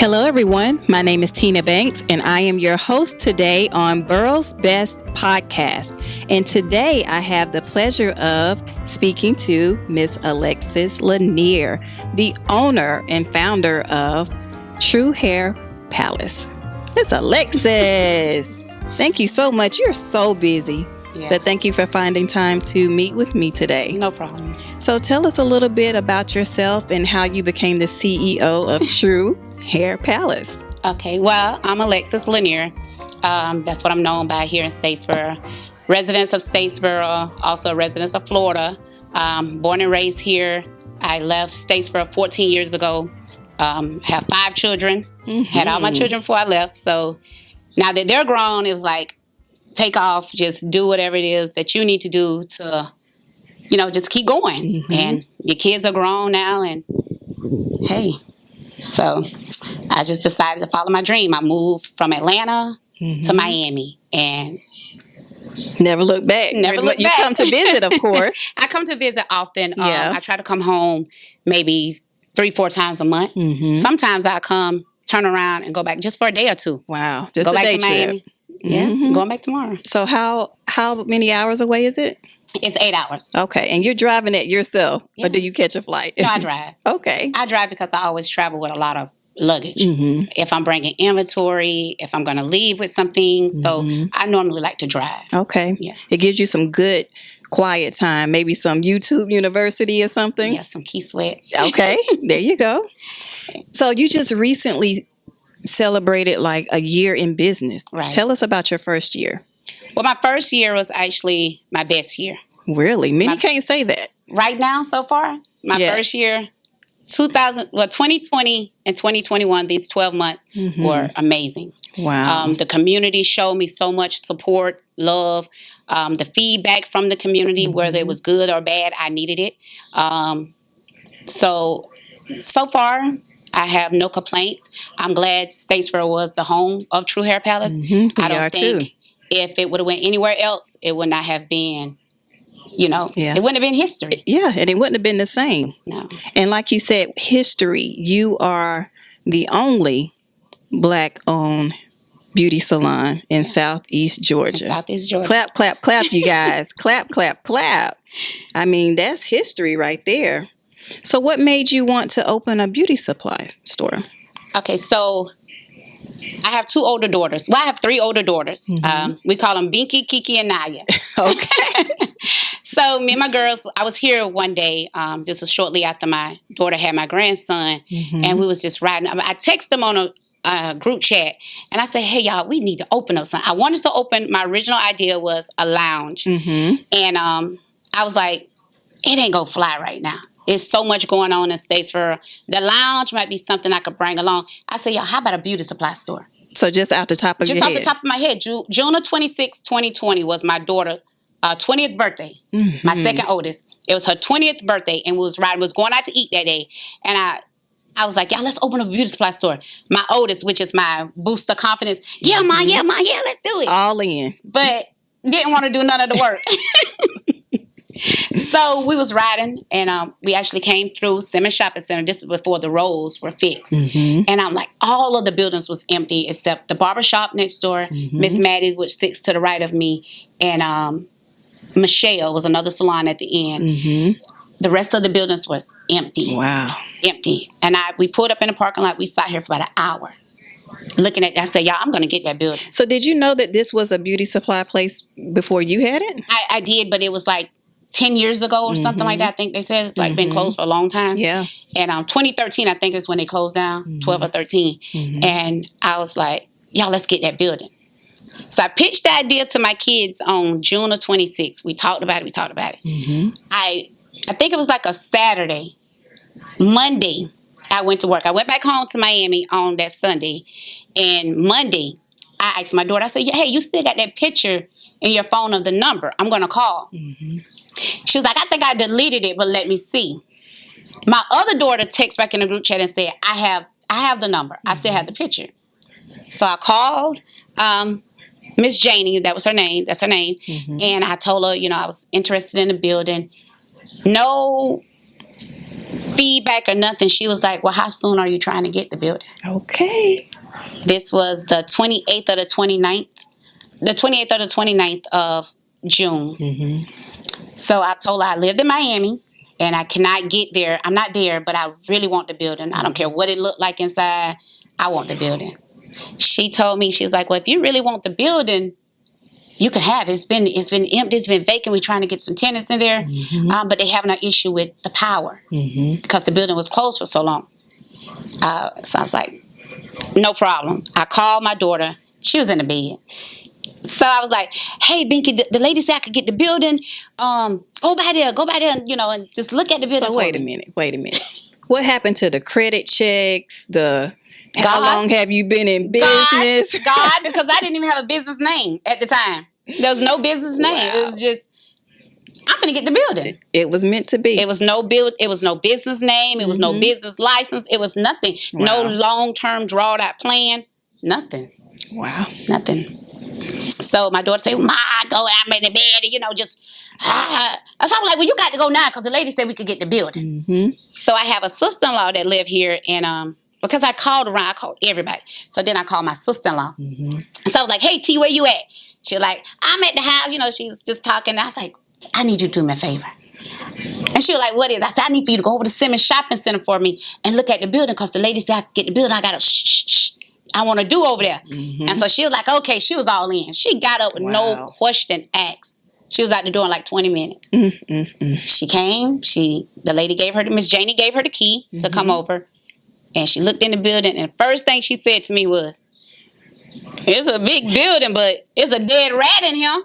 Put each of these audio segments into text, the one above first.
Hello, everyone. My name is Tina Banks, and I am your host today on Burrow's Best Podcast. And today I have the pleasure of speaking to Miss Alexis Lanier, the owner and founder of True Hair Palace. It's Alexis. Thank you so much. You're so busy. Yeah. But thank you for finding time to meet with me today. No problem. So tell us a little bit about yourself and how you became the CEO of True Hair Palace. Okay, well, I'm Alexis Lanier. That's what I'm known by here in Statesboro. Residents of Statesboro, also residents of Florida. Born and raised here. I left Statesboro 14 years ago. Have 5 children. Had all my children before I left. So now that they're grown, it was like, take off, just do whatever it is that you need to do to, just keep going. And your kids are grown now, and hey, so I just decided to follow my dream. I moved from Atlanta to Miami, and never look back. You come to visit, of course. I come to visit often. Yeah. I try to come home maybe 3-4 times a month. Sometimes I come, turn around, and go back just for a day or two. Wow, just go a back day to Miami. trip. Yeah, going back tomorrow. So how many hours away is it? It's 8 hours. Okay, and you're driving it yourself, Yeah. or do you catch a flight? No, I drive. Okay. I drive because I always travel with a lot of luggage. If I'm bringing inventory, if I'm going to leave with some things. So I normally like to drive. Okay. Yeah. It gives you some good quiet time, maybe some YouTube University or something. Yeah, some key sweat. Okay, there you go. So you just recently celebrated like a year in business. Right. Tell us about your first year. Well, my first year was actually my best year. Really? Many can't say that. Right now, so far, my first year, 2020 and 2021, these 12 months were amazing. Wow. The community showed me so much support, love, the feedback from the community, whether it was good or bad, I needed it. So far, I have no complaints. I'm glad Statesboro was the home of True Hair Palace. I don't think if it would have went anywhere else, it would not have been, it wouldn't have been history. Yeah, and it wouldn't have been the same. No. And like you said, history, you are the only Black-owned beauty salon in Southeast Georgia. Southeast Georgia. Clap, clap, clap, you guys. Clap, clap, clap. I mean, that's history right there. So what made you want to open a beauty supply store? Okay, so I have 2 older daughters. Well, I have 3 older daughters. We call them Binky, Kiki, and Naya. Okay. So me and my girls, I was here one day. This was shortly after my daughter had my grandson, and we was just riding. I texted them on a group chat, and I said, hey, y'all, we need to open up something. I wanted to open, my original idea was a lounge. And I was like, it ain't gonna fly right now. It's so much going on in Statesboro. The lounge might be something I could bring along. I said, y'all, how about a beauty supply store? So just out the top of your head? Just off the top of my head. June of 26, 2020 was my daughter's 20th birthday. My second oldest. It was her 20th birthday, and we was going out to eat that day. And I was like, y'all, let's open up a beauty supply store. My oldest, which is my booster confidence. Yeah, ma, let's do it. All in. But didn't want to do none of the work. So we was riding, and we actually came through Simmons Shopping Center. This was before the roads were fixed. And I'm like, all of the buildings was empty except the barbershop next door, Miss Maddie, which sits to the right of me, and Michelle was another salon at the end. The rest of the buildings was empty. Wow. Empty. And we pulled up in the parking lot. We sat here for about an hour looking at that. I said, y'all, I'm going to get that building. So did you know that this was a beauty supply place before you had it? I did, but it was like 10 years ago or something like that. I think they said it's like been closed for a long time. Yeah. And 2013, I think is when they closed down, 12 or 13. And I was like, y'all, let's get that building. So I pitched the idea to my kids on June of 26. We talked about it. I think it was like a Saturday. Monday, I went to work. I went back home to Miami on that Sunday. And Monday, I asked my daughter, I said, hey, you still got that picture in your phone of the number? I'm going to call. She was like, I think I deleted it, but let me see. My other daughter texted back in the group chat and said, I have the number. I still have the picture. So I called Miss Janie, that was her name. That's her name. And I told her, I was interested in the building. No feedback or nothing. She was like, well, how soon are you trying to get the building? Okay. This was the 28th or the 29th. The 28th or the 29th of June. Mm-hmm. So I told her I lived in Miami and I cannot get there. I'm not there, but I really want the building. I don't care what it looked like inside. I want the building. She told me, she's like, well, if you really want the building, you can have it. It's been empty. It's been vacant. We're trying to get some tenants in there. Mm-hmm. But they having an issue with the power because the building was closed for so long. So I was like, no problem. I called my daughter. She was in the bed. So I was like, hey, Binky, the lady said I could get the building. Go by there, and, and just look at the building. So wait a minute. What happened to the credit checks? How long have you been in business? God, because I didn't even have a business name at the time. There was no business name. Wow. It was just, I'm finna get the building. It was meant to be. It was no business name. It was no business license. It was nothing. Wow. No long-term drawn out plan. Nothing. Wow. Nothing. So my daughter said, Ma, go out in the bed, just, So I was like, well, you got to go now because the lady said we could get the building. Mm-hmm. So I have a sister-in-law that live here, and because I called around, I called everybody. So then I called my sister-in-law. Mm-hmm. So I was like, hey, T, where you at? She was like, I'm at the house. She was just talking. I was like, I need you to do me a favor. And she was like, what is? I said, I need for you to go over to Simmons Shopping Center for me and look at the building because the lady said I could get the building. I got to shh. I want to do over there. Mm-hmm. And so she was like, okay. She was all in. She got up with no question asked. She was out the door in like 20 minutes. Mm-hmm. She came. The lady Miss Janie gave her the key to come over. And she looked in the building. And the first thing she said to me was, it's a big building, but it's a dead rat in here. I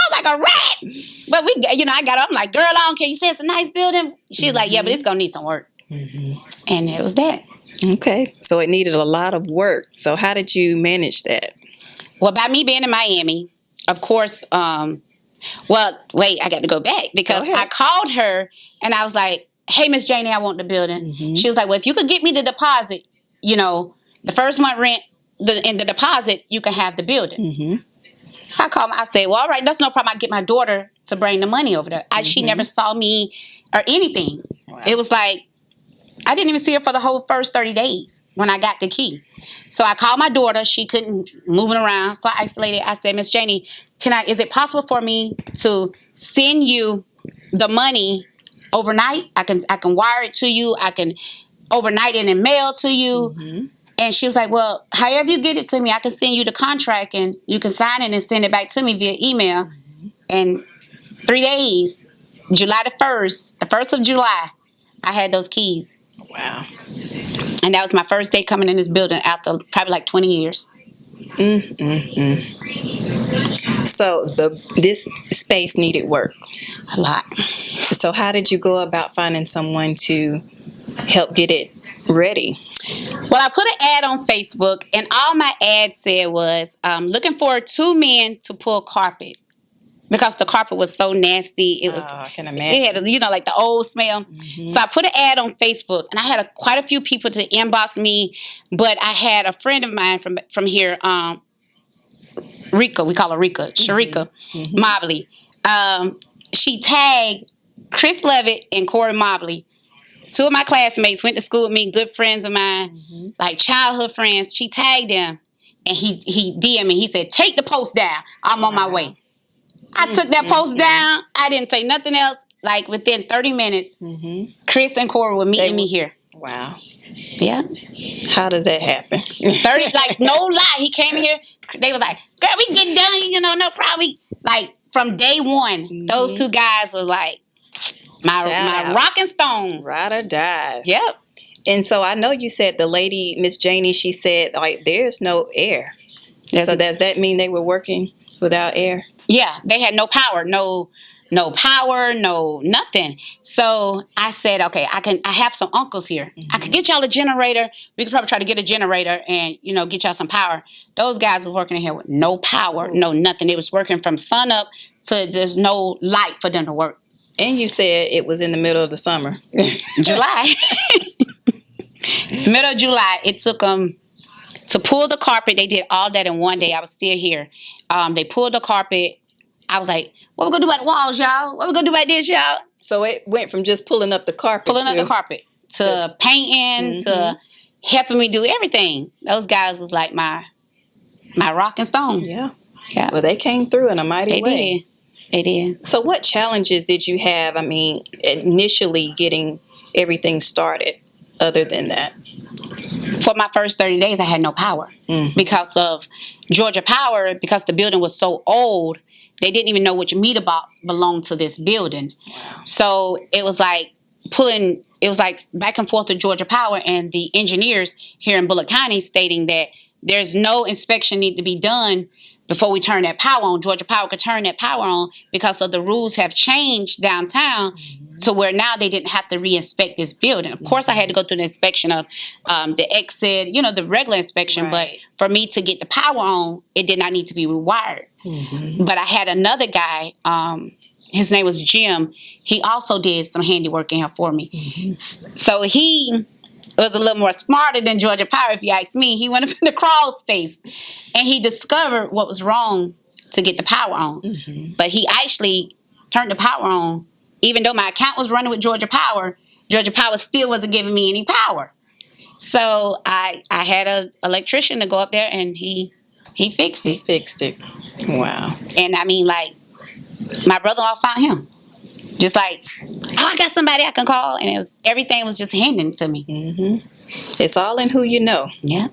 was like, a rat. But I got up. I'm like, girl, I don't care. You said it's a nice building. She was like, yeah, but it's going to need some work. Mm-hmm. And it was that. Okay. So it needed a lot of work. So how did you manage that? Well, by me being in Miami, of course, I got to go back because I called her and I was like, hey, Miss Janie, I want the building. Mm-hmm. She was like, well, if you could get me the deposit, the first month rent and the deposit, you can have the building. Mm-hmm. I called I said, well, all right, that's no problem. I'll get my daughter to bring the money over there. She never saw me or anything. Wow. It was like, I didn't even see her for the whole first 30 days when I got the key. So I called my daughter. She couldn't move around. So I isolated. I said, Miss Janie, is it possible for me to send you the money overnight? I can wire it to you. I can overnight it and mail to you. Mm-hmm. And she was like, well, however you get it to me, I can send you the contract and you can sign it and send it back to me via email. Mm-hmm. And 3 days, July the 1st of July, I had those keys. Wow. And that was my first day coming in this building after probably like 20 years. So this space needed work. A lot. So how did you go about finding someone to help get it ready? Well, I put an ad on Facebook, and all my ad said was, looking for 2 men to pull carpet. Because the carpet was so nasty. It was, I can imagine. It had, like the old smell. Mm-hmm. So I put an ad on Facebook, and I had quite a few people to inbox me. But I had a friend of mine from here, Rika. We call her Rika. Sharika Mobley. She tagged Chris Levitt and Corey Mobley. 2 of my classmates went to school with me, good friends of mine, like childhood friends. She tagged them, and he DM'd me. He said, take the post down. I'm on my way. I took that post down. I didn't say nothing else. Like within 30 minutes, Chris and Corey were meeting me here. Wow. Yeah. How does that happen? 30, like no lie. He came here. They was like, girl, we can get done, no problem. Like from day one, those 2 guys was like my rock and stone. Ride or die. Yep. And so I know you said the lady, Miss Janie, she said like there's no air. So does that mean they were working without air? Yeah, they had no power, no power, no nothing. So I said, okay, I have some uncles here. I could get y'all a generator. We could probably try to get a generator and, get y'all some power. Those guys was working in here with no power, no nothing. It was working from sun up to there's no light for them to work. And you said it was in the middle of the summer. July. Middle of July, it took them to pull the carpet. They did all that in one day. I was still here. They pulled the carpet. I was like, what we gonna do about the walls, y'all? What we gonna do about this, y'all? So it went from just pulling up the carpet to painting to helping me do everything. Those guys was like my rock and stone. Yeah. Yeah. Well, they came through in a mighty way. They did. So what challenges did you have, initially getting everything started other than that? For my first 30 days, I had no power because of Georgia Power, because the building was so old. They didn't even know which meter box belonged to this building. Wow. So it was like back and forth to Georgia Power and the engineers here in Bullock County stating that there's no inspection need to be done before we turn that power on. Georgia Power could turn that power on because of the rules have changed downtown to where now they didn't have to re-inspect this building. Of course, I had to go through the inspection of the exit, the regular inspection. Right. But for me to get the power on, it did not need to be rewired. But I had another guy, his name was Jim. He also did some handiwork in here for me. So he was a little more smarter than Georgia Power, if you ask me. He went up in the crawl space and he discovered what was wrong to get the power on. But he actually turned the power on. Even though my account was running with Georgia Power still wasn't giving me any power. So I had an electrician to go up there and he fixed it. He fixed it. Wow. And my brother-in-law found him. Just like, I got somebody I can call. And everything was just handed to me. It's all in who you know. Yeah.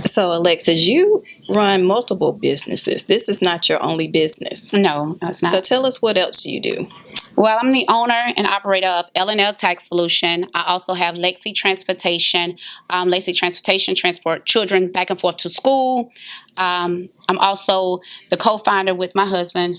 So, Alexis, you run multiple businesses. This is not your only business. No, it's not. So tell us what else you do. Well, I'm the owner and operator of L&L Tax Solution. I also have Lexi Transportation. Lexi Transportation transport children back and forth to school. I'm also the co-founder with my husband,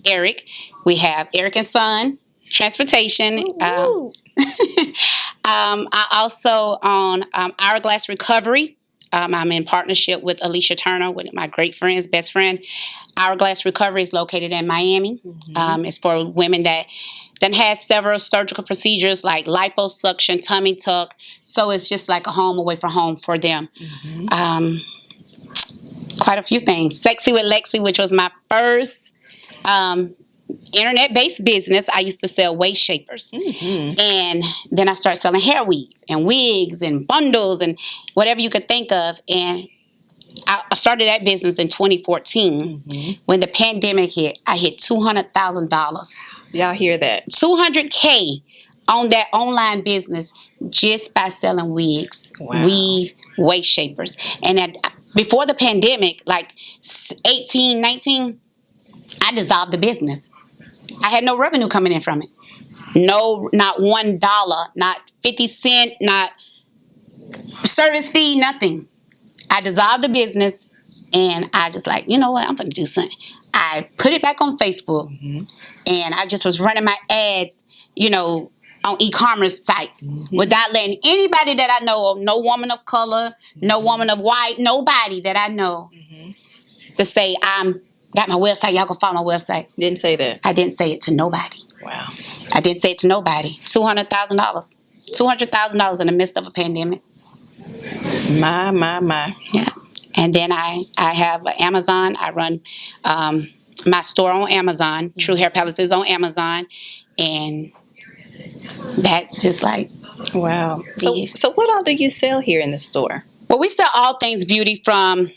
Eric. We have Eric and Son Transportation. I also own Hourglass Recovery. I'm in partnership with Alicia Turner, with my great friend's best friend. Hourglass Recovery is located in Miami. It's for women that had several surgical procedures like liposuction, tummy tuck. So it's just like a home away from home for them. Quite a few things. Sexy with Lexi, which was my first internet-based business. I used to sell waist shapers. And then I started selling hair weave and wigs and bundles and whatever you could think of. And I started that business in 2014. When the pandemic hit, I hit $200,000. Y'all hear that? $200K on that online business just by selling wigs, weave, waist shapers. And before the pandemic, like 18, 19, I dissolved the business. I had no revenue coming in from it. No, not $1, not 50 cents, not service fee, nothing. I dissolved the business and I just like, you know what, I'm going to do something. I put it back on Facebook and I just was running my ads, on e-commerce sites without letting anybody that I know of, no woman of color, no woman of white, nobody that I know to say got my website, y'all can follow my website. Didn't say that. I didn't say it to nobody. Wow. I didn't say it to nobody. $200,000. $200,000 in the midst of a pandemic. My. Yeah. And then I have Amazon. I run my store on Amazon. True Hair Palace is on Amazon. And that's just like... Wow. So what all do you sell here in the store? Well, we sell all things beauty, from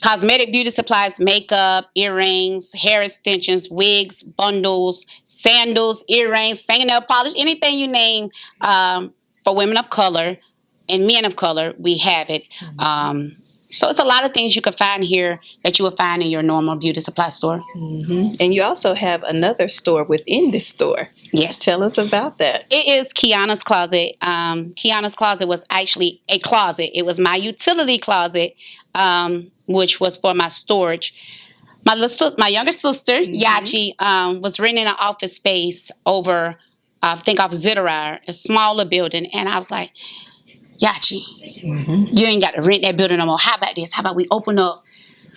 cosmetic beauty supplies, makeup, earrings, hair extensions, wigs, bundles, sandals, earrings, fingernail polish, anything you name for women of color and men of color, we have it. So it's a lot of things you can find here that you would find in your normal beauty supply store. And you also have another store within this store. Yes. Tell us about that. It is Kiana's Closet. Kiana's Closet was actually a closet. It was my utility closet, which was for my storage. My younger sister, Yachi, was renting an office space over, I think, off Zitterer, a smaller building. And I was like, Yachi, you ain't got to rent that building no more. How about this? How about we open up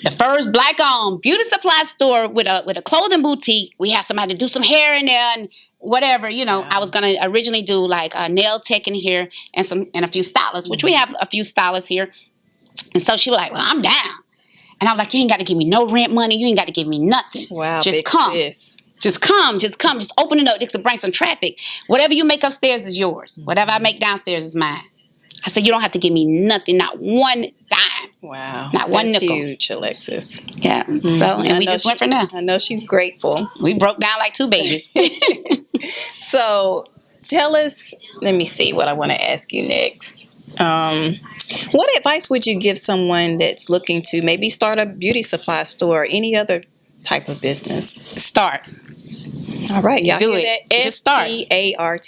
the first black-owned beauty supply store with a clothing boutique? We have somebody do some hair in there and whatever. I was gonna originally do like a nail tech in here and a few stylists, which we have a few stylists here. And so she was like, "Well, I'm down." And I was like, "You ain't got to give me no rent money. You ain't got to give me nothing. Wow, just come." Sis. Just come, just open it up. This will bring some traffic. Whatever you make upstairs is yours. Whatever I make downstairs is mine. I said, you don't have to give me nothing, not one dime. Wow. Not one nickel. That's huge, Alexis. Yeah. So, and we just went from there. I know she's grateful. We broke down like two babies. So tell us, let me see what I want to ask you next. What advice would you give someone that's looking to maybe start a beauty supply store or any other type of business? Start. All right. Y'all Do hear it. that? Just start. START.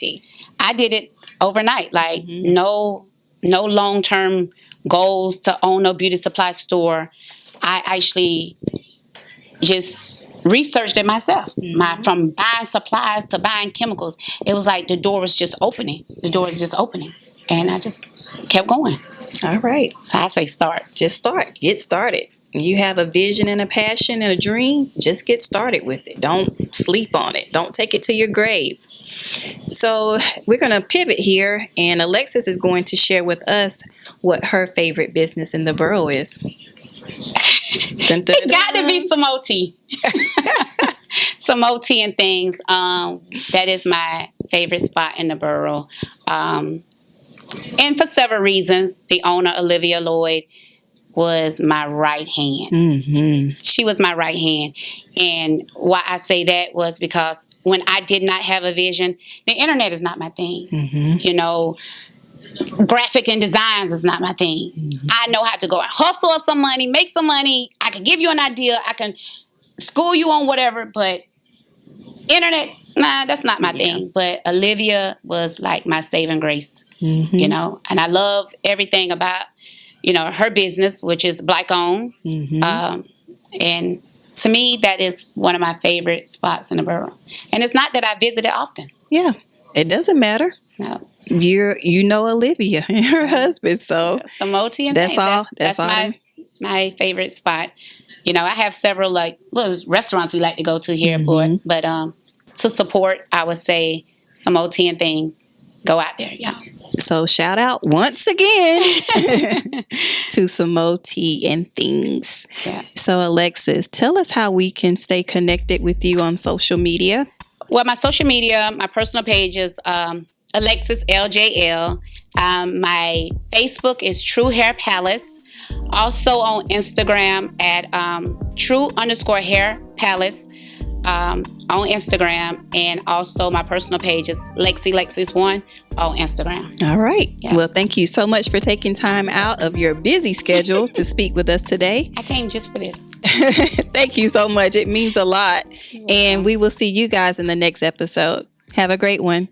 I did it overnight. Like no long-term goals to own a beauty supply store. I actually just researched it myself. From buying supplies to buying chemicals. It was like the door was just opening. The door is just opening. And I just kept going. All right. So I say start. Just start. Get started. You have a vision and a passion and a dream, just get started with it. Don't sleep on it. Don't take it to your grave. So we're going to pivot here, and Alexis is going to share with us what her favorite business in the borough is. It got to be some OT. Some OT and things. That is my favorite spot in the borough. And for several reasons. The owner, Olivia Lloyd, was my right hand. She was my right hand. And why I say that was because when I did not have a vision, the internet is not my thing. You know, graphic and designs is not my thing. I know how to go and hustle some money, make some money. I can give you an idea. I can school you on whatever, but internet, nah, that's not my thing. But Olivia was like my saving grace, you know, and I love everything about, you know, her business, which is Black owned. And to me, that is one of my favorite spots in the borough. And it's not that I visit it often. Yeah, it doesn't matter. No. You know Olivia and her husband, so some OT and that's things. all. That's all. My favorite spot. You know, I have several like little restaurants we like to go to here, but to support, I would say some OT and things. Go out there, yeah. So shout out once again to some OT and things. Yeah. So Alexis, tell us how we can stay connected with you on social media. Well, my social media, my personal page is Alexis LJL. My Facebook is True Hair Palace. Also on Instagram at True_Hair Palace. On Instagram, and also my personal page is Lexis1 on Instagram. All right. Yeah. Well, thank you so much for taking time out of your busy schedule to speak with us today. I came just for this. Thank you so much. It means a lot. And we will see you guys in the next episode. Have a great one.